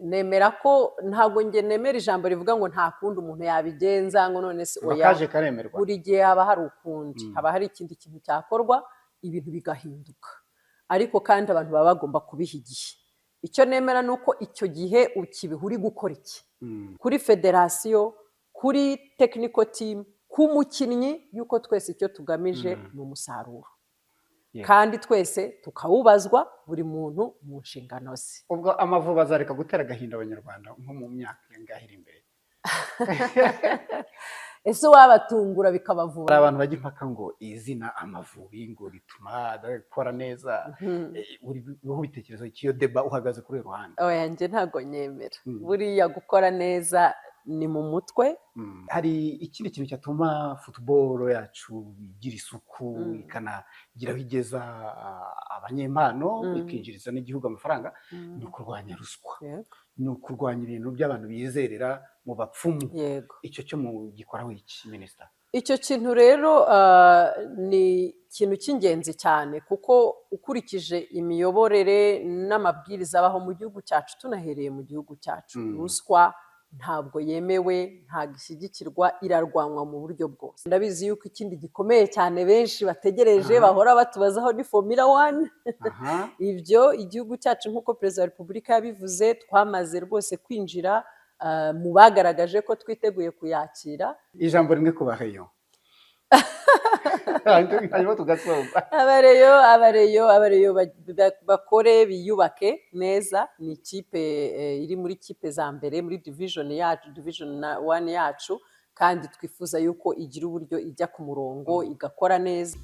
nemera ko ntabwo nge nemera ijambo rivuga ngo nta kundi umuntu yabigenza ngo none se oya, bakaje karemerwa. buri gihe haba hari ukundi, haba hari ikindi kintu cyakorwa ibintu bigahinduka, ariko kandi abantu baba bagomba kubiha igihe. Icyo nemera ni uko icyo gihe ukibiha uri gukora iki, kuri federasiyo, kuri technical team, ku mukinnyi, yuko twese icyo tugamije ni umusaruro, kandi twese tukawubazwa buri muntu mu nshingano ze. Ubwo Amavubi azareka gutera agahinda abanyarwanda nko mu myaka ingahira imbere? Ese wabatungura bikabavura? Hari abantu bajya impaka ngo izina Amavubi ngo rituma adakora neza, wowe ubitekerezo iki, iyo deba uhagaze kuri uyu ruhande? Oya, njye ntabwo nyemera. Buriya gukora neza ni mu mutwe. Hari ikindi kintu cyatuma football yacu igira isuku, ikanagira aho igeza abanyempano, ikinjiriza n'igihugu amafaranga, ni ukurwanya ruswa, ni ukurwanya ibintu by'abantu bizerera mu bapfumu. Icyo cyo mugikoraho iki, Minisita? Icyo kintu rero ni ikintu cy'ingenzi cyane, kuko ukurikije imiyoborere n'amabwiriza abaho mu gihugu cyacu, tunahereye mu gihugu cyacu, ruswa ntabwo yemewe, ntabwo ishyigikirwa, irarwanwa mu buryo bwose. Ndabizi yuko ikindi gikomeye cyane benshi bategereje bahora batubazaho ni Formula 1. Ibyo igihugu cyacu nk'uko Perezida wa Repubulika yabivuze, twamaze rwose kwinjira mu bagaragaje ko twiteguye kuyakira. Ijambo rimwe ku bareyo. Abareyo bakore, biyubake neza. Ni ikipe iri muri kipe za mbere muri division 1 yacu, kandi twifuza yuko igira uburyo ijya ku murongo igakora neza.